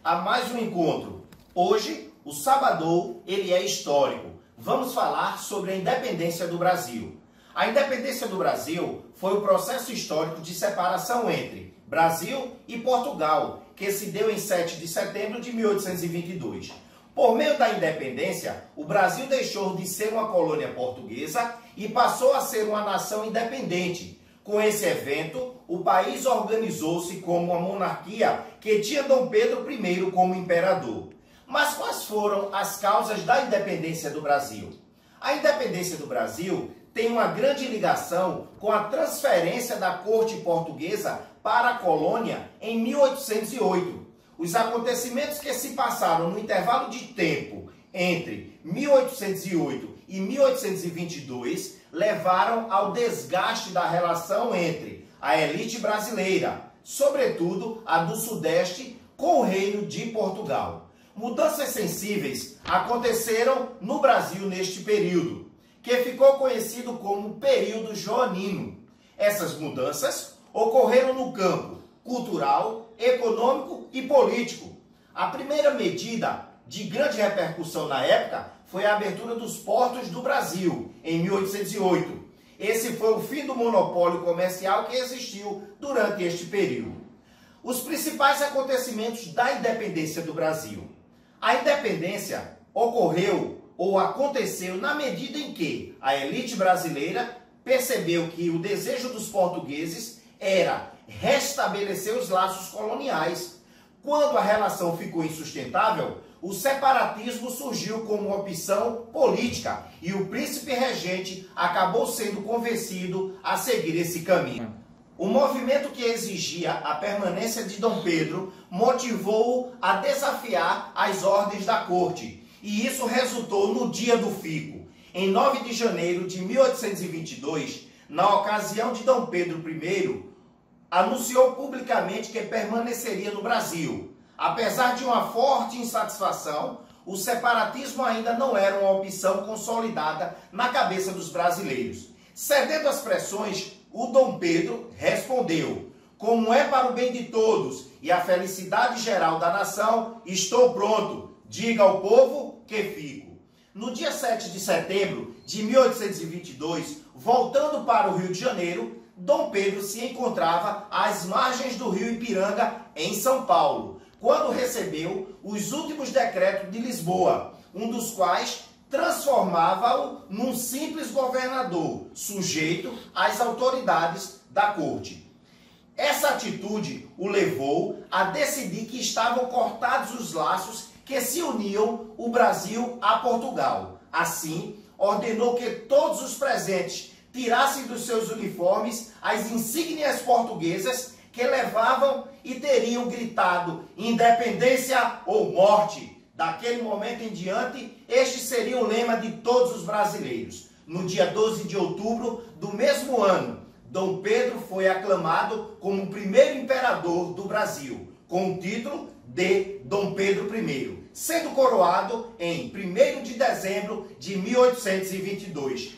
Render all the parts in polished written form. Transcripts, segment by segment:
a mais um encontro. Hoje, o Sabadão, ele é histórico. Vamos falar sobre a independência do Brasil. A independência do Brasil foi o processo histórico de separação entre Brasil e Portugal, que se deu em 7 de setembro de 1822. Por meio da independência, o Brasil deixou de ser uma colônia portuguesa e passou a ser uma nação independente. Com esse evento, o país organizou-se como uma monarquia que tinha Dom Pedro I como imperador. Mas quais foram as causas da independência do Brasil? A independência do Brasil tem uma grande ligação com a transferência da corte portuguesa para a colônia em 1808. Os acontecimentos que se passaram no intervalo de tempo entre 1808 e 1822 levaram ao desgaste da relação entre a elite brasileira, sobretudo a do Sudeste, com o Reino de Portugal. Mudanças sensíveis aconteceram no Brasil neste período, que ficou conhecido como período joanino. Essas mudanças ocorreram no campo cultural, econômico e político. A primeira medida de grande repercussão na época foi a abertura dos portos do Brasil, em 1808. Esse foi o fim do monopólio comercial que existiu durante este período. Os principais acontecimentos da independência do Brasil. A independência ocorreu ou aconteceu na medida em que a elite brasileira percebeu que o desejo dos portugueses era restabelecer os laços coloniais. Quando a relação ficou insustentável, o separatismo surgiu como uma opção política e o príncipe regente acabou sendo convencido a seguir esse caminho. O movimento que exigia a permanência de Dom Pedro motivou-o a desafiar as ordens da corte, e isso resultou no Dia do Fico. Em 9 de janeiro de 1822, na ocasião de Dom Pedro I, anunciou publicamente que permaneceria no Brasil. Apesar de uma forte insatisfação, o separatismo ainda não era uma opção consolidada na cabeça dos brasileiros. Cedendo às pressões, o Dom Pedro respondeu: "Como é para o bem de todos e a felicidade geral da nação, estou pronto. Diga ao povo que fico." No dia 7 de setembro de 1822, voltando para o Rio de Janeiro, Dom Pedro se encontrava às margens do rio Ipiranga, em São Paulo, quando recebeu os últimos decretos de Lisboa, um dos quais transformava-o num simples governador, sujeito às autoridades da corte. Essa atitude o levou a decidir que estavam cortados os laços que se uniam o Brasil a Portugal. Assim, ordenou que todos os presentes tirassem dos seus uniformes as insígnias portuguesas que levavam e teriam gritado independência ou morte. Daquele momento em diante, este seria o lema de todos os brasileiros. No dia 12 de outubro do mesmo ano, Dom Pedro foi aclamado como o primeiro imperador do Brasil, com o título de Dom Pedro I, sendo coroado em 1º de dezembro de 1822.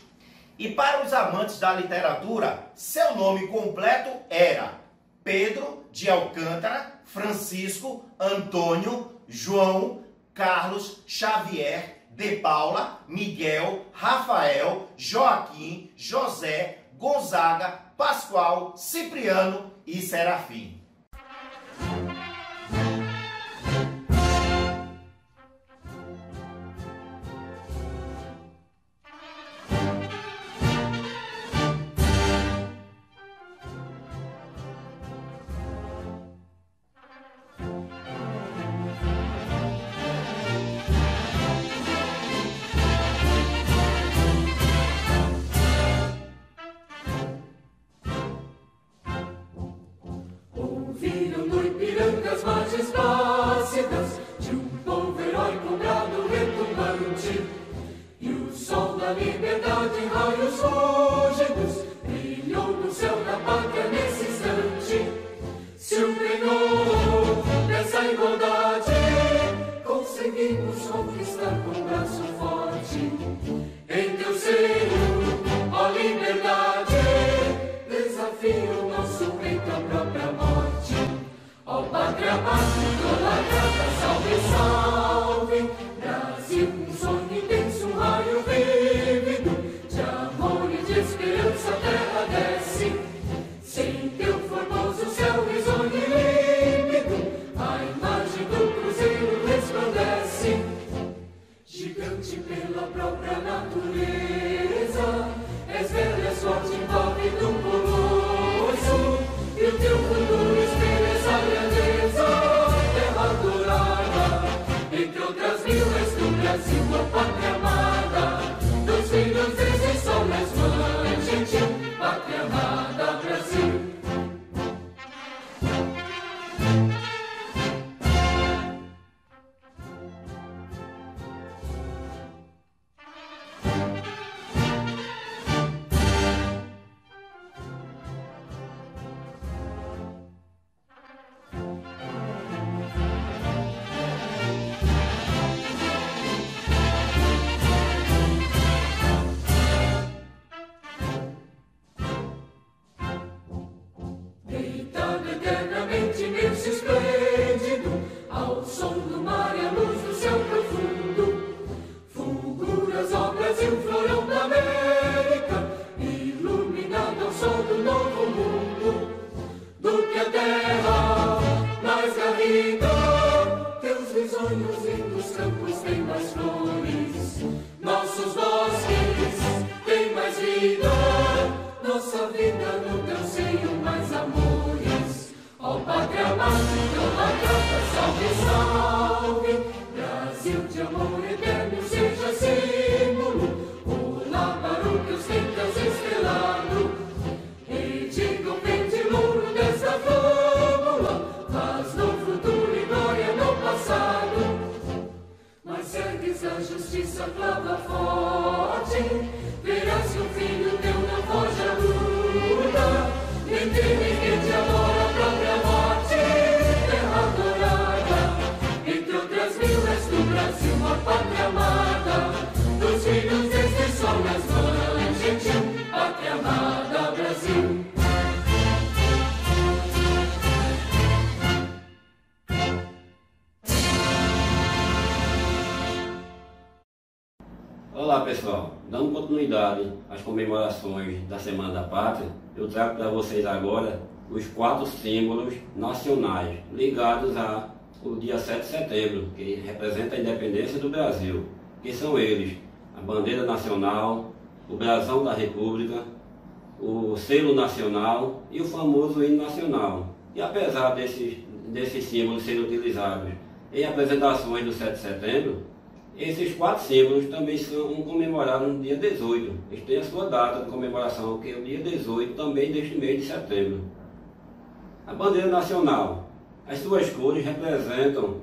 E para os amantes da literatura, seu nome completo era Pedro de Alcântara, Francisco, Antônio, João, Carlos, Xavier, de Paula, Miguel, Rafael, Joaquim, José, Gonzaga, Pascoal, Cipriano e Serafim. Ouviram no Ipiranga as margens plácidas de um povo heróico, brado retumbante, e o sol da liberdade em raios fúlgidos brilhou no céu da pátria nesse instante. Se o penhor dessa igualdade conseguimos conquistar com braço forte, em teu seio, ó liberdade, desafio nosso peito à própria morte. Ó pátria, pátria, idolatrada, outras mil és do Brasil, ó pátria amada, dos filhos desse sol és mãe gentil, pátria amada, Brasil. Deitado eternamente berço esplêndido, ao som do mar e à luz do céu profundo, fulguras, ó Brasil, florão da América, iluminado ao sol do novo mundo, do que a terra mais garrida, teus risonhos lindos campos têm mais flores, nossos bosques têm mais vida, nossa vida no teu seio mais amores. Ó pátria amada, idolatrada, salve, salve, Brasil de amor eterno seja símbolo, olá para o que ostentas estrelado, e diga o pendilouro desta fórmula, mas no futuro e glória no passado, mas ergues a justiça clava forte, verás que o filho teu não foge à luta, nem teme que te adora a própria morte, terra adorada, entre outras mil és do Brasil, uma pátria amada, dos filhos deste sol és mãe gentil, pátria amada, Brasil. Olá pessoal, dando continuidade às comemorações da Semana da Pátria, eu trago para vocês agora os 4 símbolos nacionais ligados ao dia 7 de setembro, que representa a independência do Brasil, que são eles: a bandeira nacional, o brasão da República, o selo nacional e o famoso hino nacional. E apesar desses símbolos serem utilizados em apresentações do 7 de setembro, esses 4 símbolos também são comemorados no dia 18. Eles têm a sua data de comemoração, que é o dia 18 também deste mês de setembro. A bandeira nacional, as suas cores representam,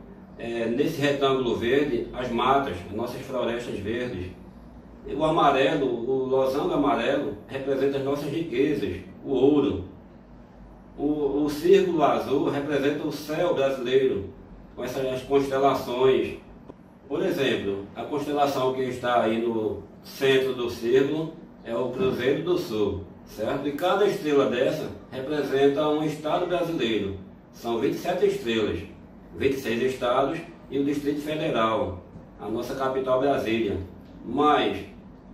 nesse retângulo verde, as matas, as nossas florestas verdes. O amarelo, o losango amarelo, representa as nossas riquezas, o ouro. O círculo azul representa o céu brasileiro, com essas constelações. Por exemplo, a constelação que está aí no centro do círculo é o Cruzeiro do Sul, certo? E cada estrela dessa representa um estado brasileiro. São 27 estrelas, 26 estados e o Distrito Federal, a nossa capital Brasília. Mas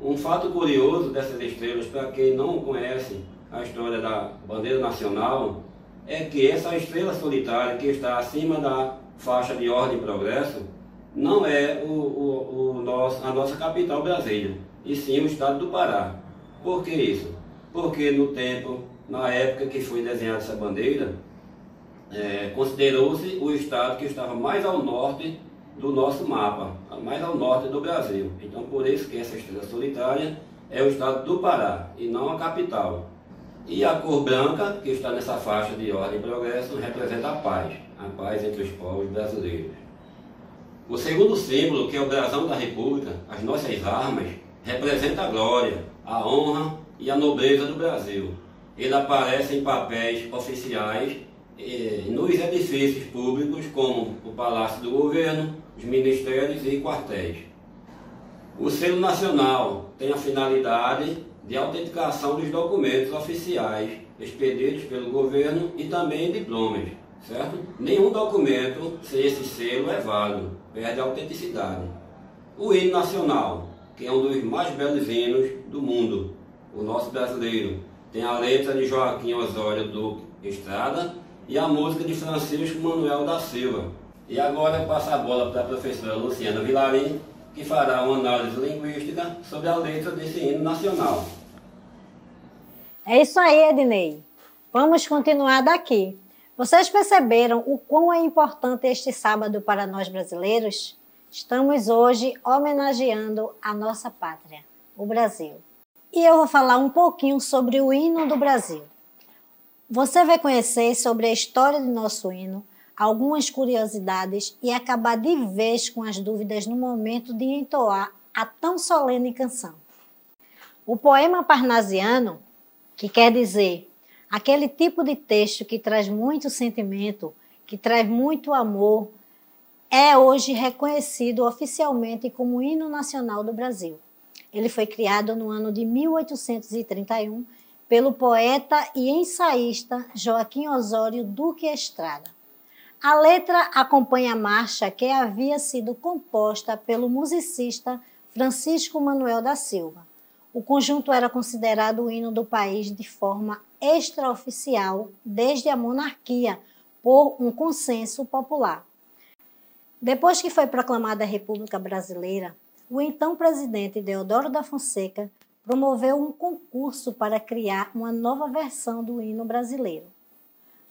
um fato curioso dessas estrelas, para quem não conhece a história da bandeira nacional, é que essa estrela solitária que está acima da faixa de ordem e progresso não é a nossa capital Brasília, e sim o estado do Pará. Por que isso? Porque na época que foi desenhada essa bandeira, considerou-se o estado que estava mais ao norte do nosso mapa, mais ao norte do Brasil. Então por isso que essa estrela solitária é o estado do Pará e não a capital. E a cor branca, que está nessa faixa de ordem e progresso, representa a paz entre os povos brasileiros. O segundo símbolo, que é o brasão da República, as nossas armas, representa a glória, a honra e a nobreza do Brasil. Ele aparece em papéis oficiais nos edifícios públicos, como o Palácio do Governo, os ministérios e quartéis. O selo nacional tem a finalidade de autenticação dos documentos oficiais expedidos pelo governo e também diplomas, certo? Nenhum documento sem esse selo é válido, perde a autenticidade. O hino nacional, que é um dos mais belos hinos do mundo, o nosso brasileiro, tem a letra de Joaquim Osório Duque Estrada e a música de Francisco Manuel da Silva. E agora eu passo a bola para a professora Luciana Vilarim, que fará uma análise linguística sobre a letra desse hino nacional. É isso aí, Ednei. Vamos continuar daqui. Vocês perceberam o quão é importante este sábado para nós brasileiros? Estamos hoje homenageando a nossa pátria, o Brasil. E eu vou falar um pouquinho sobre o hino do Brasil. Você vai conhecer sobre a história do nosso hino, algumas curiosidades e acabar de vez com as dúvidas no momento de entoar a tão solene canção. O poema parnasiano, que quer dizer aquele tipo de texto que traz muito sentimento, que traz muito amor, é hoje reconhecido oficialmente como o hino nacional do Brasil. Ele foi criado no ano de 1831 pelo poeta e ensaísta Joaquim Osório Duque Estrada. A letra acompanha a marcha que havia sido composta pelo musicista Francisco Manuel da Silva. O conjunto era considerado o hino do país de forma extraoficial desde a monarquia, por um consenso popular. Depois que foi proclamada a República Brasileira, o então presidente Deodoro da Fonseca promoveu um concurso para criar uma nova versão do hino brasileiro.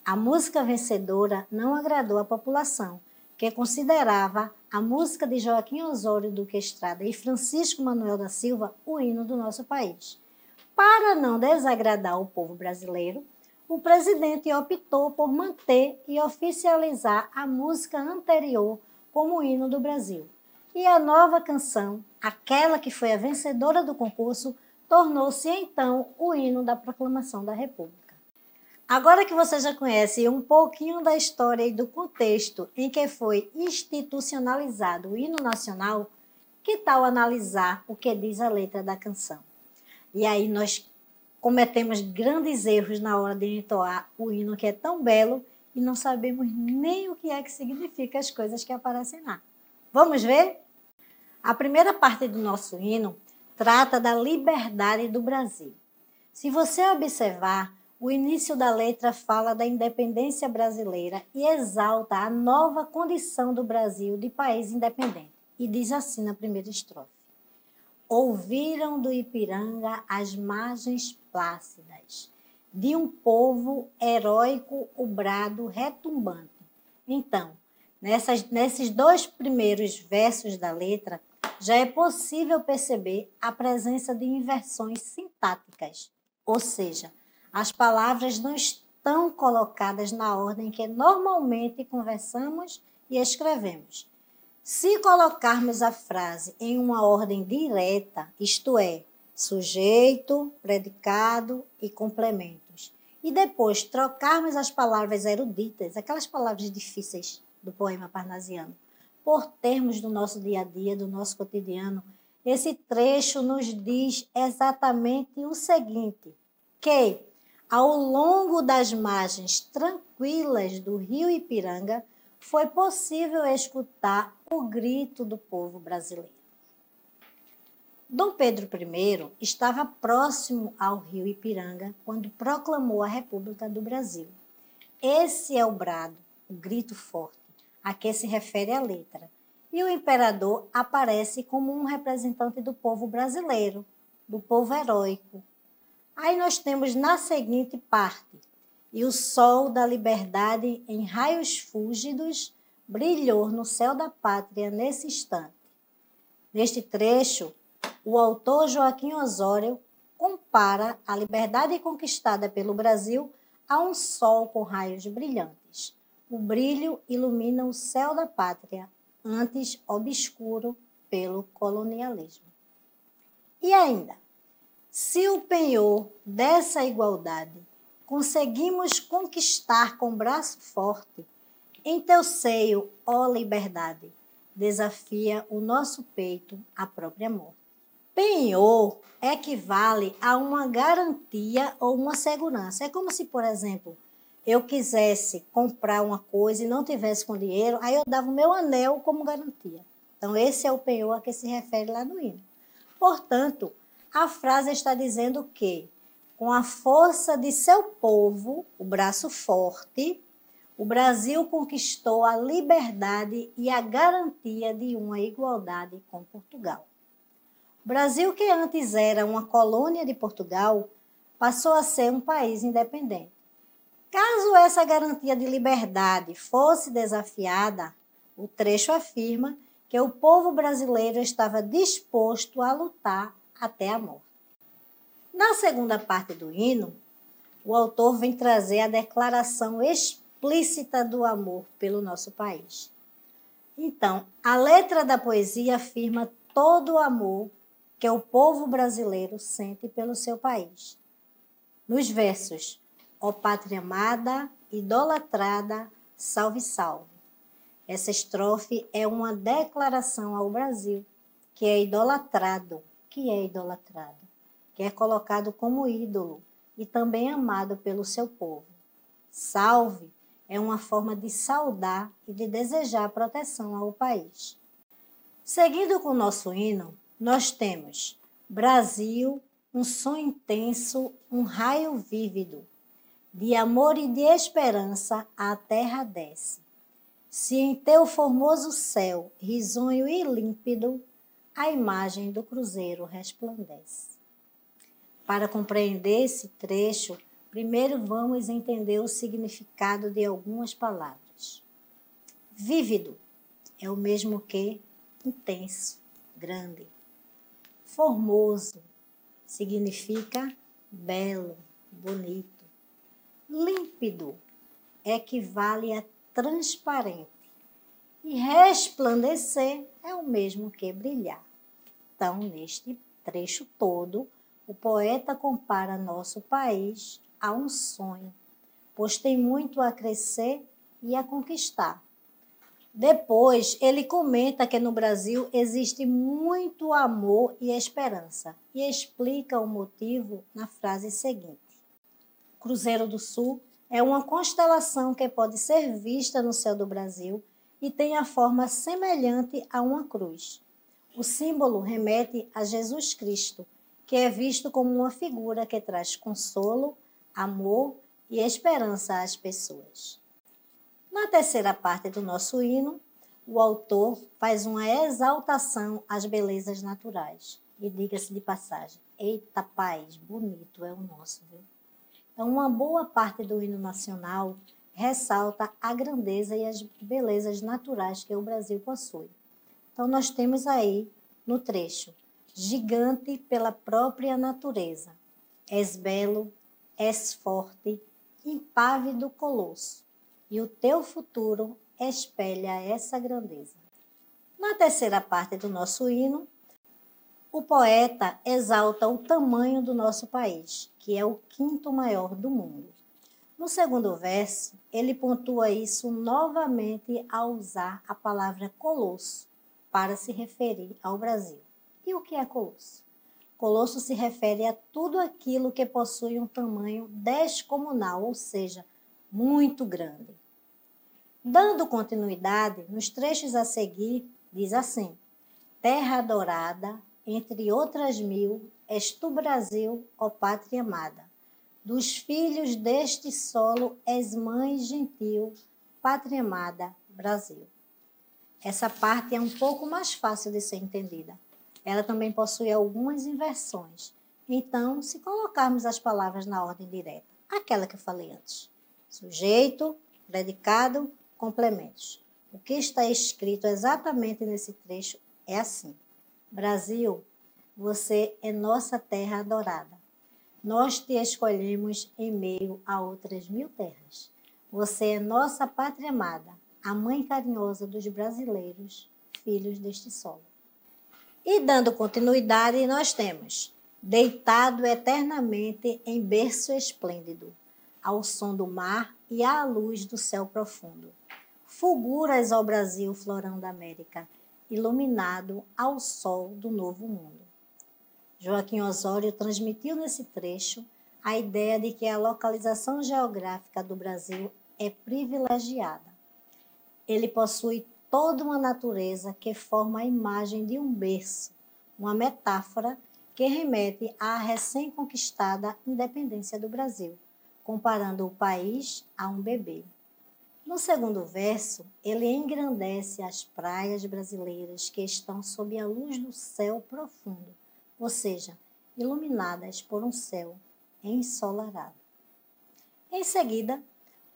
A música vencedora não agradou à população, que considerava a música de Joaquim Osório Duque Estrada e Francisco Manuel da Silva o hino do nosso país. Para não desagradar o povo brasileiro, o presidente optou por manter e oficializar a música anterior como o hino do Brasil. E a nova canção, aquela que foi a vencedora do concurso, tornou-se então o hino da proclamação da República. Agora que você já conhece um pouquinho da história e do contexto em que foi institucionalizado o hino nacional, que tal analisar o que diz a letra da canção? E aí nós cometemos grandes erros na hora de entoar o hino que é tão belo e não sabemos nem o que é que significa as coisas que aparecem lá. Vamos ver? A primeira parte do nosso hino trata da liberdade do Brasil. Se você observar, o início da letra fala da independência brasileira e exalta a nova condição do Brasil de país independente. E diz assim na primeira estrofe: ouviram do Ipiranga as margens plácidas, de um povo heróico o brado retumbante. Então, nesses dois primeiros versos da letra, já é possível perceber a presença de inversões sintáticas, ou seja, as palavras não estão colocadas na ordem que normalmente conversamos e escrevemos. Se colocarmos a frase em uma ordem direta, isto é, sujeito, predicado e complementos, e depois trocarmos as palavras eruditas, aquelas palavras difíceis do poema parnasiano, por termos do nosso dia a dia, do nosso cotidiano, esse trecho nos diz exatamente o seguinte, que ao longo das margens tranquilas do rio Ipiranga, foi possível escutar o grito do povo brasileiro. Dom Pedro I estava próximo ao rio Ipiranga quando proclamou a República do Brasil. Esse é o brado, o grito forte, a que se refere a letra. E o imperador aparece como um representante do povo brasileiro, do povo heróico. Aí nós temos na seguinte parte: e o sol da liberdade em raios fúlgidos brilhou no céu da pátria nesse instante. Neste trecho, o autor Joaquim Osório compara a liberdade conquistada pelo Brasil a um sol com raios brilhantes. O brilho ilumina o céu da pátria, antes obscuro pelo colonialismo. E ainda, se o penhor dessa igualdade conseguimos conquistar com braço forte, em teu seio, ó liberdade, desafia o nosso peito à própria morte. Penhor equivale a uma garantia ou uma segurança. É como se, por exemplo, eu quisesse comprar uma coisa e não tivesse com dinheiro, aí eu dava o meu anel como garantia. Então, esse é o penhor a que se refere lá no hino. Portanto, a frase está dizendo que, com a força de seu povo, o braço forte, o Brasil conquistou a liberdade e a garantia de uma igualdade com Portugal. O Brasil, que antes era uma colônia de Portugal, passou a ser um país independente. Caso essa garantia de liberdade fosse desafiada, o trecho afirma que o povo brasileiro estava disposto a lutar até a morte. Na segunda parte do hino, o autor vem trazer a declaração explícita do amor pelo nosso país. Então, a letra da poesia afirma todo o amor que o povo brasileiro sente pelo seu país. Nos versos, ó pátria amada, idolatrada, salve, salve. Essa estrofe é uma declaração ao Brasil, que é idolatrado, que é colocado como ídolo e também amado pelo seu povo. Salve é uma forma de saudar e de desejar proteção ao país. Seguindo com o nosso hino, nós temos Brasil, um sonho intenso, um raio vívido, de amor e de esperança a terra desce. Se em teu formoso céu, risonho e límpido, a imagem do cruzeiro resplandece. Para compreender esse trecho, primeiro vamos entender o significado de algumas palavras. Vívido é o mesmo que intenso, grande. Formoso significa belo, bonito. Límpido equivale a transparente. E resplandecer é o mesmo que brilhar. Então, neste trecho todo, o poeta compara nosso país a um sonho, pois tem muito a crescer e a conquistar. Depois, ele comenta que no Brasil existe muito amor e esperança e explica o motivo na frase seguinte. O Cruzeiro do Sul é uma constelação que pode ser vista no céu do Brasil e tem a forma semelhante a uma cruz. O símbolo remete a Jesus Cristo, que é visto como uma figura que traz consolo, amor e esperança às pessoas. Na terceira parte do nosso hino, o autor faz uma exaltação às belezas naturais. E diga-se de passagem, eita país bonito é o nosso, viu? Então, uma boa parte do hino nacional ressalta a grandeza e as belezas naturais que o Brasil possui. Então, nós temos aí no trecho, gigante pela própria natureza, és belo, és forte, impávido colosso, e o teu futuro espelha essa grandeza. Na terceira parte do nosso hino, o poeta exalta o tamanho do nosso país, que é o quinto maior do mundo. No segundo verso, ele pontua isso novamente ao usar a palavra colosso para se referir ao Brasil. E o que é colosso? Colosso se refere a tudo aquilo que possui um tamanho descomunal, ou seja, muito grande. Dando continuidade, nos trechos a seguir, diz assim: terra adorada, entre outras mil, és tu, Brasil, ó pátria amada. Dos filhos deste solo és mãe gentil, pátria amada, Brasil. Essa parte é um pouco mais fácil de ser entendida. Ela também possui algumas inversões. Então, se colocarmos as palavras na ordem direta, aquela que eu falei antes, sujeito, predicado, complementos. O que está escrito exatamente nesse trecho é assim: Brasil, você é nossa terra adorada. Nós te escolhemos em meio a outras 1000 terras. Você é nossa pátria amada, a mãe carinhosa dos brasileiros, filhos deste solo. E dando continuidade, nós temos deitado eternamente em berço esplêndido, ao som do mar e à luz do céu profundo. Fulguras ao Brasil, florão da América, iluminado ao sol do novo mundo. Joaquim Osório transmitiu nesse trecho a ideia de que a localização geográfica do Brasil é privilegiada. Ele possui toda uma natureza que forma a imagem de um berço, uma metáfora que remete à recém-conquistada independência do Brasil, comparando o país a um bebê. No segundo verso, ele engrandece as praias brasileiras que estão sob a luz do céu profundo, ou seja, iluminadas por um céu ensolarado. Em seguida,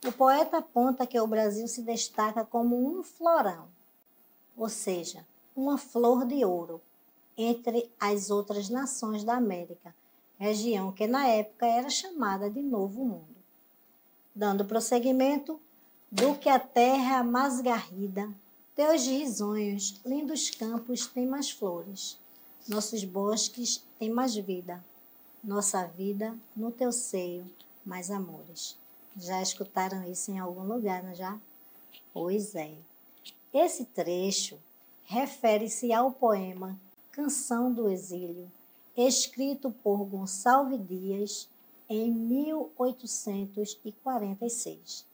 o poeta aponta que o Brasil se destaca como um florão, ou seja, uma flor de ouro entre as outras nações da América, região que na época era chamada de Novo Mundo. Dando prosseguimento, do que a terra mais garrida, teus risonhos, lindos campos têm mais flores, nossos bosques têm mais vida, nossa vida no teu seio mais amores. Já escutaram isso em algum lugar, não já? Pois é. Esse trecho refere-se ao poema Canção do Exílio, escrito por Gonçalves Dias em 1846.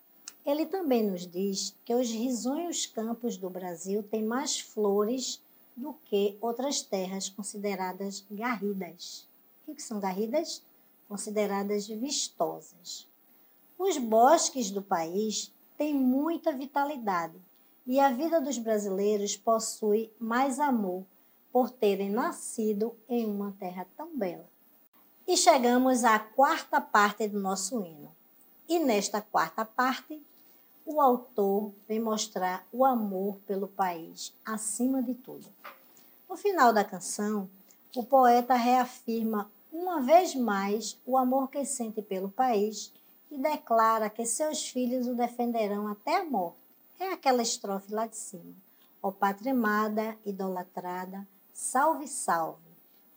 Ele também nos diz que os risonhos campos do Brasil têm mais flores do que outras terras consideradas garridas. O que são garridas? Consideradas vistosas. Os bosques do país têm muita vitalidade e a vida dos brasileiros possui mais amor por terem nascido em uma terra tão bela. E chegamos à quarta parte do nosso hino. E nesta quarta parte, o autor vem mostrar o amor pelo país acima de tudo. No final da canção, o poeta reafirma uma vez mais o amor que sente pelo país e declara que seus filhos o defenderão até a morte. É aquela estrofe lá de cima. Ó pátria amada, idolatrada, salve, salve.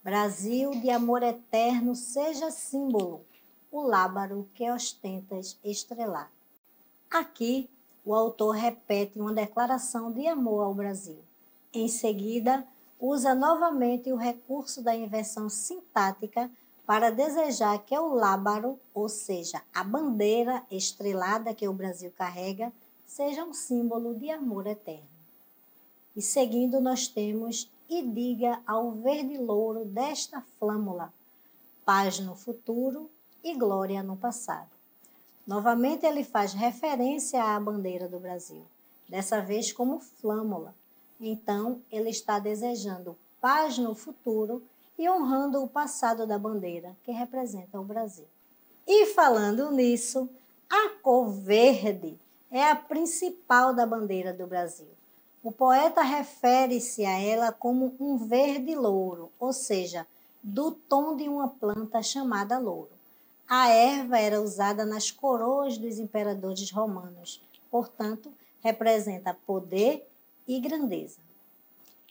Brasil de amor eterno seja símbolo, o lábaro que ostentas estrelar. Aqui, o autor repete uma declaração de amor ao Brasil. Em seguida, usa novamente o recurso da inversão sintática para desejar que o lábaro, ou seja, a bandeira estrelada que o Brasil carrega, seja um símbolo de amor eterno. E seguindo, nós temos e diga ao verde louro desta flâmula, paz no futuro e glória no passado. Novamente ele faz referência à bandeira do Brasil, dessa vez como flâmula. Então ele está desejando paz no futuro e honrando o passado da bandeira, que representa o Brasil. E falando nisso, a cor verde é a principal da bandeira do Brasil. O poeta refere-se a ela como um verde louro, ou seja, do tom de uma planta chamada louro. A erva era usada nas coroas dos imperadores romanos, portanto, representa poder e grandeza.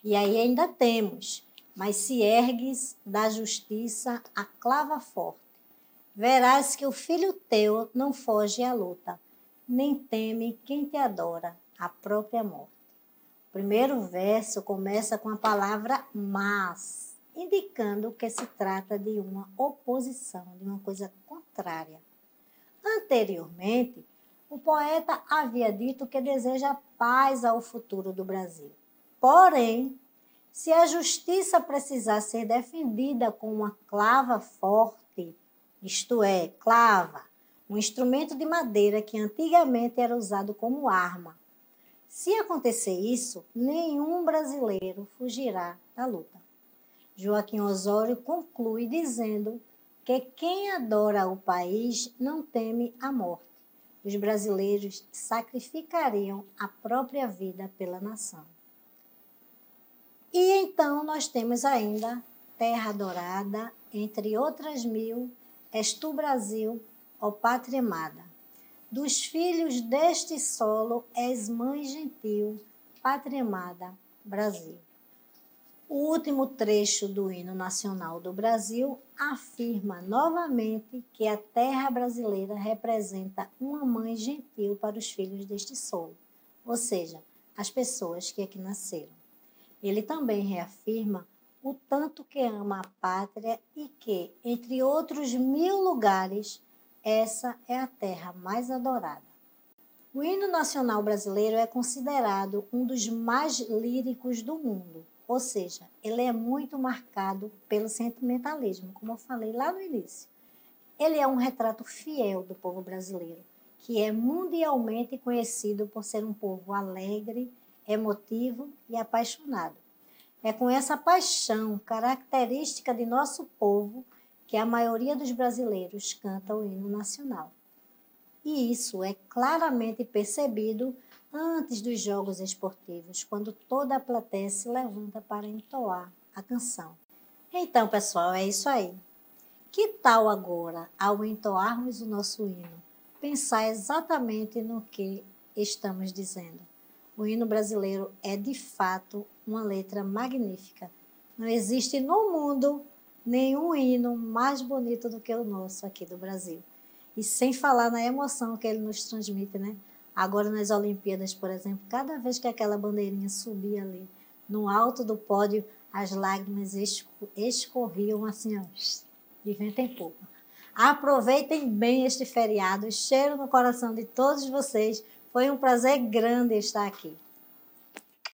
E aí ainda temos, mas se ergues da justiça a clava forte, verás que o filho teu não foge à luta, nem teme quem te adora, a própria morte. O primeiro verso começa com a palavra mas, indicando que se trata de uma oposição, de uma coisa contrária. Anteriormente, o poeta havia dito que deseja paz ao futuro do Brasil. Porém, se a justiça precisar ser defendida com uma clava forte, isto é, clava, um instrumento de madeira que antigamente era usado como arma, se acontecer isso, nenhum brasileiro fugirá da luta. Joaquim Osório conclui dizendo que quem adora o país não teme a morte. Os brasileiros sacrificariam a própria vida pela nação. E então nós temos ainda Terra Adorada, entre outras mil, és tu, Brasil, ó pátria amada. Dos filhos deste solo és mãe gentil, pátria amada, Brasil. O último trecho do hino nacional do Brasil afirma novamente que a terra brasileira representa uma mãe gentil para os filhos deste solo, ou seja, as pessoas que aqui nasceram. Ele também reafirma o tanto que ama a pátria e que, entre outros 1000 lugares, essa é a terra mais adorada. O hino nacional brasileiro é considerado um dos mais líricos do mundo, ou seja, ele é muito marcado pelo sentimentalismo, como eu falei lá no início. Ele é um retrato fiel do povo brasileiro, que é mundialmente conhecido por ser um povo alegre, emotivo e apaixonado. É com essa paixão característica de nosso povo que a maioria dos brasileiros canta o hino nacional. E isso é claramente percebido antes dos jogos esportivos, quando toda a plateia se levanta para entoar a canção. Então, pessoal, é isso aí. Que tal agora, ao entoarmos o nosso hino, pensar exatamente no que estamos dizendo? O hino brasileiro é, de fato, uma letra magnífica. Não existe no mundo nenhum hino mais bonito do que o nosso aqui do Brasil. E sem falar na emoção que ele nos transmite, né? Agora nas Olimpíadas, por exemplo, cada vez que aquela bandeirinha subia ali, no alto do pódio, as lágrimas escorriam assim, ó, de vento em popa. Aproveitem bem este feriado, cheiro no coração de todos vocês. Foi um prazer grande estar aqui.